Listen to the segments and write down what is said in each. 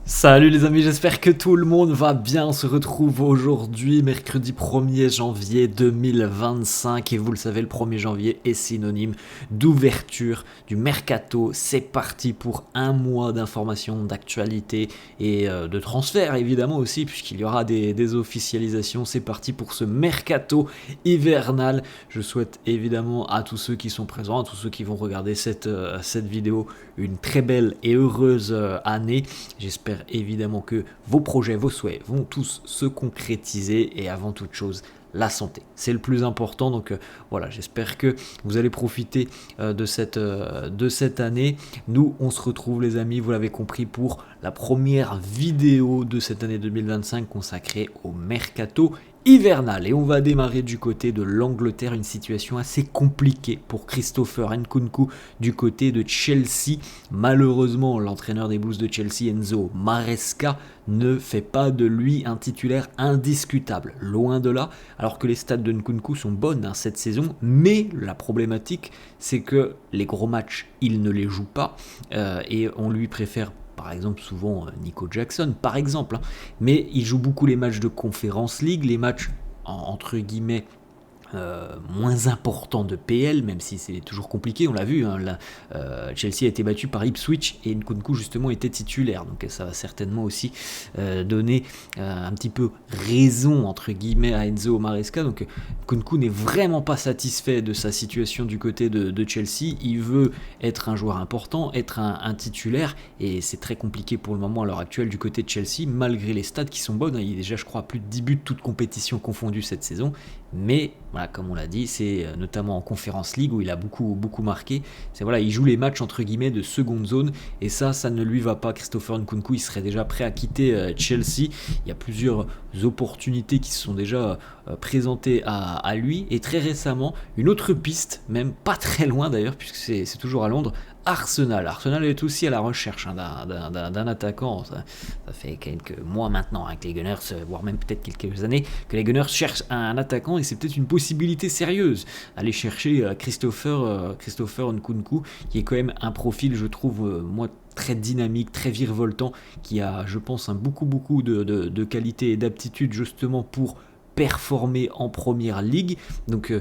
Salut les amis, j'espère que tout le monde va bien. On se retrouve aujourd'hui, mercredi 1er janvier 2025. Et vous le savez, le 1er janvier est synonyme d'ouverture du mercato. C'est parti pour un mois d'informations, d'actualité et de transferts évidemment aussi, puisqu'il y aura des officialisations. C'est parti pour ce mercato hivernal. Je souhaite évidemment à tous ceux qui sont présents, à tous ceux qui vont regarder cette vidéo, une très belle et heureuse année. J'espère évidemment que vos projets, vos souhaits vont tous se concrétiser et avant toute chose, la santé. C'est le plus important, donc voilà, j'espère que vous allez profiter de cette année. Nous, on se retrouve les amis, vous l'avez compris, pour la première vidéo de cette année 2025 consacrée au mercato hivernal. Et on va démarrer du côté de l'Angleterre, une situation assez compliquée pour Christopher Nkunku du côté de Chelsea. Malheureusement, l'entraîneur des Blues de Chelsea, Enzo Maresca, ne fait pas de lui un titulaire indiscutable. Loin de là, alors que les stats de Nkunku sont bonnes cette saison, mais la problématique, c'est que les gros matchs, il ne les joue pas, et on lui préfère par exemple souvent Nico Jackson par exemple, mais il joue beaucoup les matchs de Conference League, les matchs entre guillemets moins important de PL, même si c'est toujours compliqué, on l'a vu, Chelsea a été battu par Ipswich et Nkunku justement était titulaire, donc ça va certainement aussi donner un petit peu raison entre guillemets à Enzo Maresca. Donc Nkunku n'est vraiment pas satisfait de sa situation du côté de Chelsea, il veut être un joueur important, être un titulaire, et c'est très compliqué pour le moment à l'heure actuelle du côté de Chelsea, malgré les stats qui sont bonnes. Il y a déjà je crois plus de 10 buts toutes compétitions confondues cette saison, mais voilà, comme on l'a dit, c'est notamment en Conference League où il a beaucoup marqué. C'est voilà, il joue les matchs entre guillemets de seconde zone et ça ne lui va pas. Christopher Nkunku, il serait déjà prêt à quitter Chelsea. Il y a plusieurs opportunités qui se sont déjà présentées à lui, et très récemment une autre piste, même pas très loin d'ailleurs, puisque c'est toujours à Londres. Arsenal est aussi à la recherche d'un attaquant. Ça fait quelques mois maintenant que les Gunners, voire même peut-être quelques années, que les Gunners cherchent un attaquant, et c'est peut-être une possibilité sérieuse. Aller chercher Christopher Nkunku, qui est quand même un profil, je trouve, moi, très dynamique, très virevoltant, qui a, je pense, beaucoup de qualité et d'aptitude justement pour performer en première ligue. Donc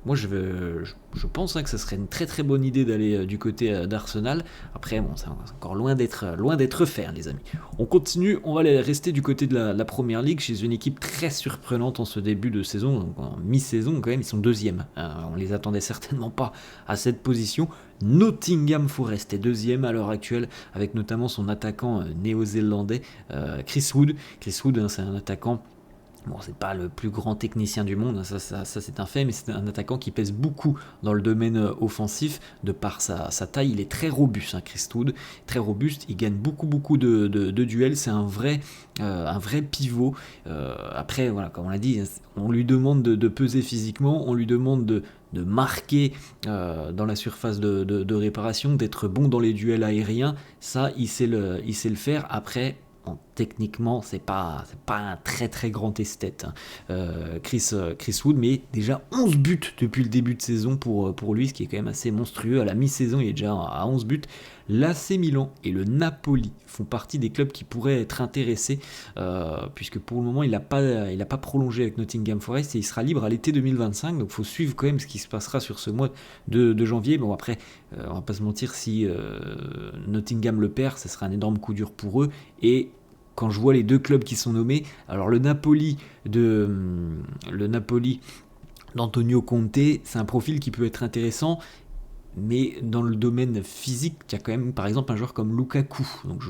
moi je pense que ça serait une très bonne idée d'aller du côté d'Arsenal. Après bon, c'est encore loin d'être fait les amis. On continue, on va aller rester du côté de la première ligue chez une équipe très surprenante en ce début de saison, donc en mi-saison quand même, ils sont deuxième. On les attendait certainement pas à cette position. Nottingham Forest est deuxième à l'heure actuelle, avec notamment son attaquant néo-zélandais Chris Wood. Chris Wood, c'est un attaquant. Bon, c'est pas le plus grand technicien du monde, ça c'est un fait, mais c'est un attaquant qui pèse beaucoup dans le domaine offensif, de par sa taille. Il est très robuste, Chris Wood, très robuste, il gagne beaucoup de duels, c'est un vrai pivot. Après, voilà, comme on l'a dit, on lui demande de peser physiquement, on lui demande de marquer dans la surface de réparation, d'être bon dans les duels aériens, ça il sait le faire. Après, bon, techniquement, c'est pas un très grand esthète, Chris Wood, mais déjà 11 buts depuis le début de saison pour lui, ce qui est quand même assez monstrueux. À la mi-saison, il est déjà à 11 buts. L'AC Milan et le Napoli font partie des clubs qui pourraient être intéressés, puisque pour le moment, il n'a pas prolongé avec Nottingham Forest et il sera libre à l'été 2025. Donc il faut suivre quand même ce qui se passera sur ce mois de janvier. Bon, après, on va pas se mentir, si Nottingham le perd, ce sera un énorme coup dur pour eux. Et quand je vois les deux clubs qui sont nommés, alors le Napoli d'Antonio Conte, c'est un profil qui peut être intéressant, mais dans le domaine physique, il y a quand même par exemple un joueur comme Lukaku. Donc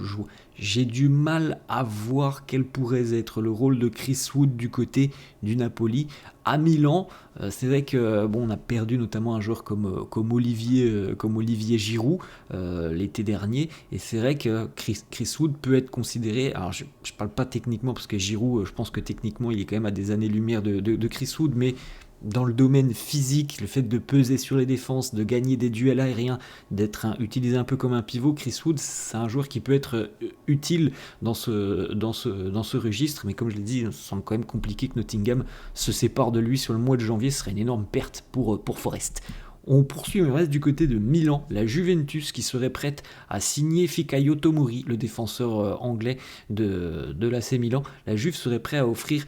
j'ai du mal à voir quel pourrait être le rôle de Chris Wood du côté du Napoli. À Milan, c'est vrai que bon, on a perdu notamment un joueur comme Olivier Giroud l'été dernier, et c'est vrai que Chris Wood peut être considéré. Alors je parle pas techniquement, parce que Giroud, je pense que techniquement il est quand même à des années-lumière de Chris Wood, mais dans le domaine physique, le fait de peser sur les défenses, de gagner des duels aériens, d'être utilisé un peu comme un pivot, Chris Wood, c'est un joueur qui peut être utile dans ce registre, mais comme je l'ai dit, ça semble quand même compliqué que Nottingham se sépare de lui sur le mois de janvier. Ce serait une énorme perte pour Forest. On poursuit, mais on reste du côté de Milan, la Juventus qui serait prête à signer Fikayo Tomori, le défenseur anglais de l'AC Milan. La Juve serait prête à offrir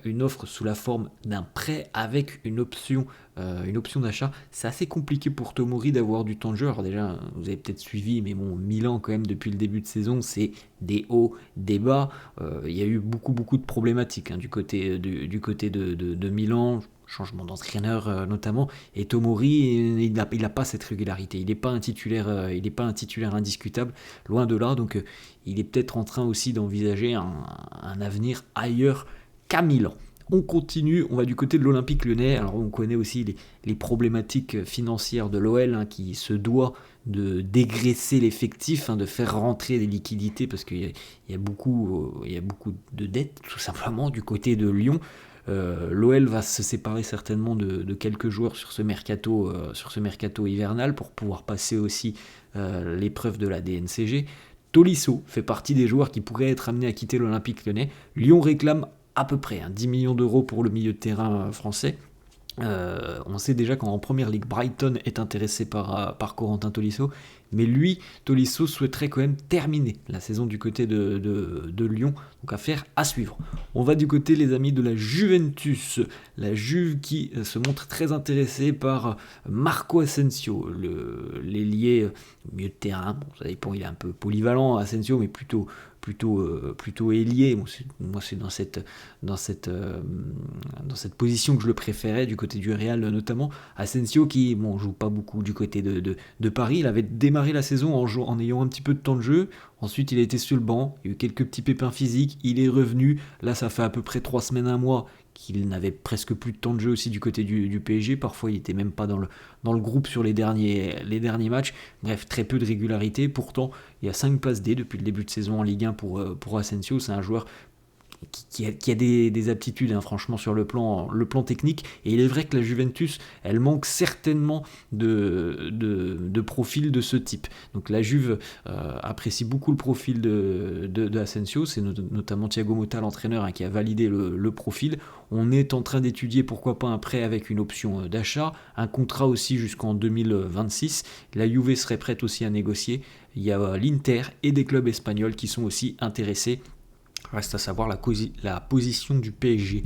une offre sous la forme d'un prêt avec une option d'achat. C'est assez compliqué pour Tomori d'avoir du temps de jeu. Alors déjà, vous avez peut-être suivi, mais bon, Milan quand même depuis le début de saison, c'est des hauts, des bas. Il y a eu beaucoup de problématiques du côté de Milan. Changement d'entraîneur notamment, et Tomori il n'a pas cette régularité, il n'est pas un titulaire indiscutable, loin de là, donc il est peut-être en train aussi d'envisager un avenir ailleurs qu'à Milan. On continue, on va du côté de l'Olympique Lyonnais. Alors on connaît aussi les problématiques financières de l'OL qui se doit de dégraisser l'effectif, de faire rentrer des liquidités parce qu'il y a beaucoup de dettes tout simplement du côté de Lyon. L'OL va se séparer certainement de quelques joueurs sur ce mercato hivernal pour pouvoir passer aussi l'épreuve de la DNCG. Tolisso fait partie des joueurs qui pourraient être amenés à quitter l'Olympique Lyonnais. Lyon réclame à peu près 10 millions d'euros pour le milieu de terrain français. On sait déjà qu'en première ligue, Brighton est intéressé par Corentin Tolisso, mais lui, Tolisso souhaiterait quand même terminer la saison du côté de Lyon, donc affaire à suivre. On va du côté, les amis, de la Juventus, la Juve qui se montre très intéressée par Marco Asensio, l'ailier milieu de terrain. Bon, ça dépend, il est un peu polyvalent, Asensio, mais plutôt ailier. Moi c'est dans cette position que je le préférais du côté du Real notamment. Asensio qui joue pas beaucoup du côté de Paris. Il avait démarré la saison en ayant un petit peu de temps de jeu. Ensuite il a été sur le banc, il y a eu quelques petits pépins physiques, il est revenu. Là ça fait à peu près 3 semaines, un mois qu'il n'avait presque plus de temps de jeu aussi du côté du PSG. Parfois il n'était même pas dans le groupe sur les derniers matchs. Bref, très peu de régularité. Pourtant il y a 5 passes D depuis le début de saison en Ligue 1 pour Asensio. C'est un joueur qui a des aptitudes franchement sur le plan technique, et il est vrai que la Juventus elle manque certainement de profil de ce type. Donc la Juve apprécie beaucoup le profil de Asensio. C'est notamment Thiago Motta, l'entraîneur, qui a validé le profil. On est en train d'étudier pourquoi pas un prêt avec une option d'achat, un contrat aussi jusqu'en 2026. La Juve serait prête aussi à négocier. Il y a l'Inter et des clubs espagnols qui sont aussi intéressés. Reste à savoir la position du PSG.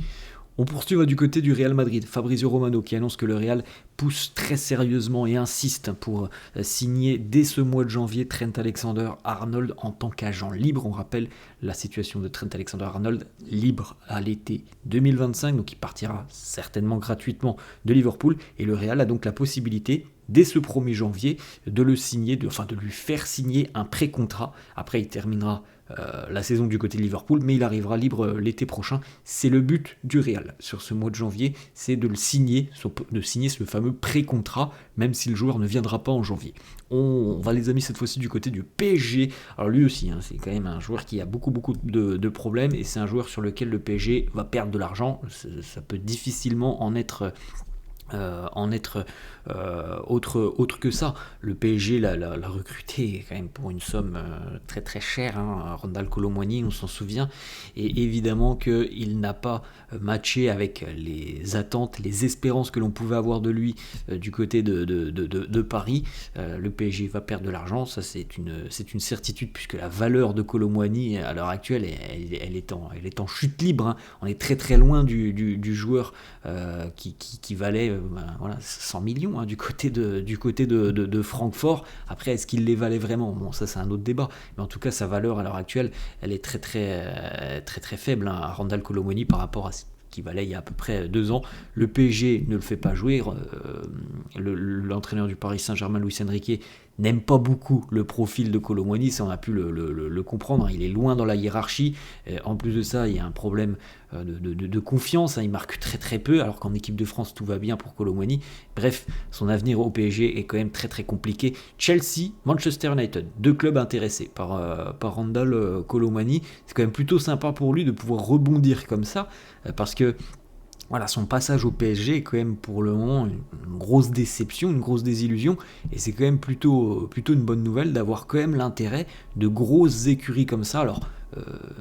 On poursuit du côté du Real Madrid. Fabrizio Romano qui annonce que le Real pousse très sérieusement et insiste pour signer dès ce mois de janvier Trent Alexander-Arnold en tant qu'agent libre. On rappelle la situation de Trent Alexander-Arnold, libre à l'été 2025, donc il partira certainement gratuitement de Liverpool, et le Real a donc la possibilité dès ce 1er janvier de le signer, de lui faire signer un pré-contrat. Après il terminera la saison du côté de Liverpool, mais il arrivera libre l'été prochain. C'est le but du Real sur ce mois de janvier, c'est de signer ce fameux pré-contrat, même si le joueur ne viendra pas en janvier. On va, les amis, cette fois-ci du côté du PSG. Alors lui aussi, c'est quand même un joueur qui a beaucoup de problèmes, et c'est un joueur sur lequel le PSG va perdre de l'argent. Ça peut difficilement en être autre que ça. Le PSG l'a recruté quand même pour une somme très très chère, Randal Kolo Muani, on s'en souvient, et évidemment qu'il n'a pas matché avec les attentes, les espérances que l'on pouvait avoir de lui du côté de Paris. Le PSG va perdre de l'argent, ça c'est une certitude, puisque la valeur de Kolo Muani à l'heure actuelle elle est en chute libre, On est très très loin du joueur qui valait 100 millions du côté de Francfort. Après, est-ce qu'il les valait vraiment? Bon, ça c'est un autre débat, mais en tout cas sa valeur à l'heure actuelle elle est très très faible, à Randal Kolo Muani par rapport à ce qui valait il y a à peu près 2 ans. Le PSG ne le fait pas jouer. L'entraîneur du Paris Saint-Germain, Luis Enrique, n'aime pas beaucoup le profil de Kolo Muani, ça on a pu le comprendre. Il est loin dans la hiérarchie. En plus de ça, il y a un problème de confiance. Il marque très très peu, alors qu'en équipe de France tout va bien pour Kolo Muani. Bref, son avenir au PSG est quand même très très compliqué. Chelsea, Manchester United, 2 clubs intéressés par Randal Kolo Muani. C'est quand même plutôt sympa pour lui de pouvoir rebondir comme ça, parce que son passage au PSG est quand même pour le moment une grosse déception, une grosse désillusion, et c'est quand même plutôt une bonne nouvelle d'avoir quand même l'intérêt de grosses écuries comme ça. Alors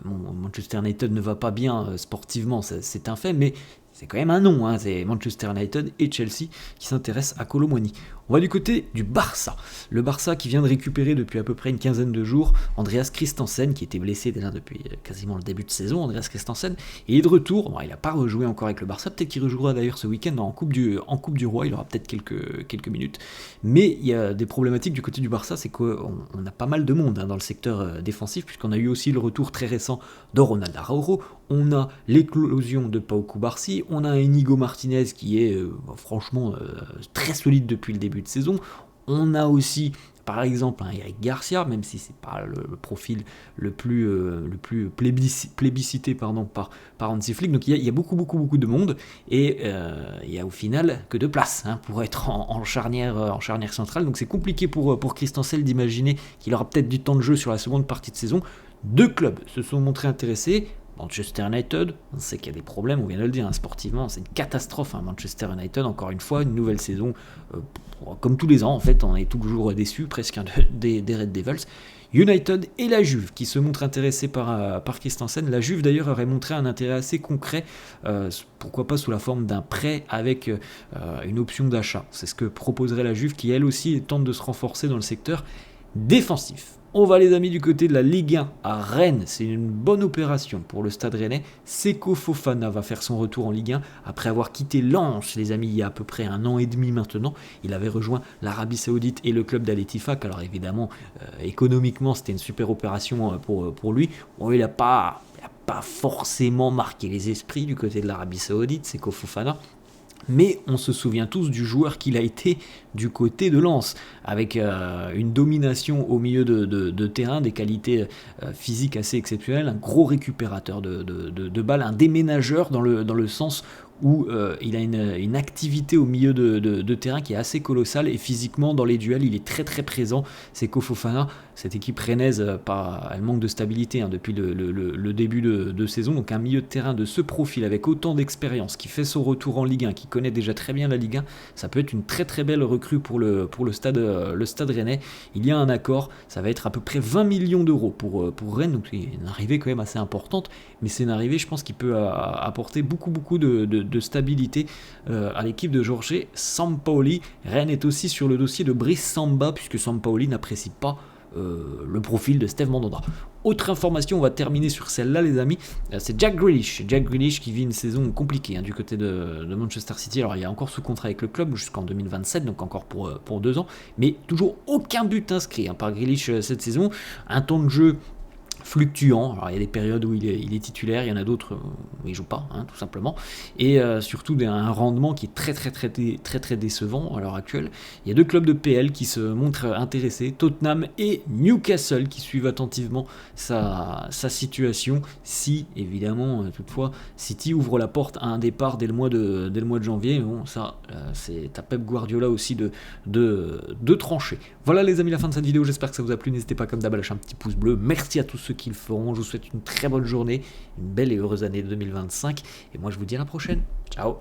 Manchester United ne va pas bien sportivement, c'est un fait, mais c'est quand même un nom, hein, c'est Manchester United et Chelsea qui s'intéressent à Kolo Muani. On va du côté du Barça. Le Barça qui vient de récupérer depuis à peu près une quinzaine de jours Andreas Christensen, qui était blessé déjà depuis quasiment le début de saison. Andreas Christensen il est de retour. Bon, il n'a pas rejoué encore avec le Barça. Peut-être qu'il rejouera d'ailleurs ce week-end en Coupe du Roi. Il aura peut-être quelques minutes. Mais il y a des problématiques du côté du Barça, c'est qu'on a pas mal de monde dans le secteur défensif, puisqu'on a eu aussi le retour très récent de Ronald Araujo. On a l'éclosion de Pau Cubarsí. On a Inigo Martinez qui est franchement très solide depuis le début de saison. On a aussi par exemple un Eric Garcia, même si c'est pas le profil le plus plébiscité par Hansi Flick. Donc il y a beaucoup de monde et il y a au final que de place pour être en charnière centrale. Donc c'est compliqué pour Christensen d'imaginer qu'il aura peut-être du temps de jeu sur la seconde partie de saison. Deux clubs se sont montrés intéressés. Manchester United, on sait qu'il y a des problèmes, on vient de le dire, sportivement, c'est une catastrophe. Manchester United, encore une fois, une nouvelle saison, comme tous les ans, en fait, on est toujours déçus, presque des Red Devils. United et la Juve qui se montrent intéressés par Christensen. La Juve d'ailleurs aurait montré un intérêt assez concret, pourquoi pas sous la forme d'un prêt avec une option d'achat. C'est ce que proposerait la Juve qui elle aussi tente de se renforcer dans le secteur défensif. On va les amis du côté de la Ligue 1 à Rennes, c'est une bonne opération pour le Stade Rennais. Seko Fofana va faire son retour en Ligue 1 après avoir quitté Lens, les amis, il y a à peu près un an et demi maintenant. Il avait rejoint l'Arabie Saoudite et le club d'Al Ettifaq. Alors évidemment, économiquement, c'était une super opération pour lui. Bon, il n'a pas forcément marqué les esprits du côté de l'Arabie Saoudite, Seko Fofana. Mais on se souvient tous du joueur qu'il a été du côté de Lens, avec une domination au milieu de terrain, des qualités physiques assez exceptionnelles, un gros récupérateur de balles, un déménageur dans le sens où il a une activité au milieu de terrain qui est assez colossale, et physiquement dans les duels il est très très présent. Seko Fofana, cette équipe rennaise elle manque de stabilité depuis le début de saison, donc un milieu de terrain de ce profil avec autant d'expérience qui fait son retour en Ligue 1, qui connaît déjà très bien la Ligue 1, ça peut être une très très belle recrue pour le stade rennais. Il y a un accord, ça va être à peu près 20 millions d'euros pour Rennes, donc c'est une arrivée quand même assez importante, mais c'est une arrivée je pense qui peut apporter beaucoup de stabilité à l'équipe de Jorge Sampaoli. Rennes est aussi sur le dossier de Brice Samba, puisque Sampaoli n'apprécie pas le profil de Steve Mandanda. Autre information, on va terminer sur celle-là les amis, c'est Jack Grealish qui vit une saison compliquée du côté de Manchester City. Alors il est encore sous contrat avec le club jusqu'en 2027, donc encore pour 2 ans, mais toujours aucun but inscrit par Grealish cette saison. Un temps de jeu fluctuant. Alors il y a des périodes où il est titulaire, il y en a d'autres où il joue pas, tout simplement, et surtout un rendement qui est très décevant à l'heure actuelle. Il y a 2 clubs de PL qui se montrent intéressés, Tottenham et Newcastle, qui suivent attentivement sa situation. Si évidemment toutefois City ouvre la porte à un départ dès le mois de janvier, bon ça c'est à Pep Guardiola aussi de trancher. Voilà les amis, la fin de cette vidéo, j'espère que ça vous a plu. N'hésitez pas comme d'hab à lâcher un petit pouce bleu. Merci à tous ceux qui le feront. Je vous souhaite une très bonne journée, une belle et heureuse année 2025, et moi je vous dis à la prochaine. Ciao.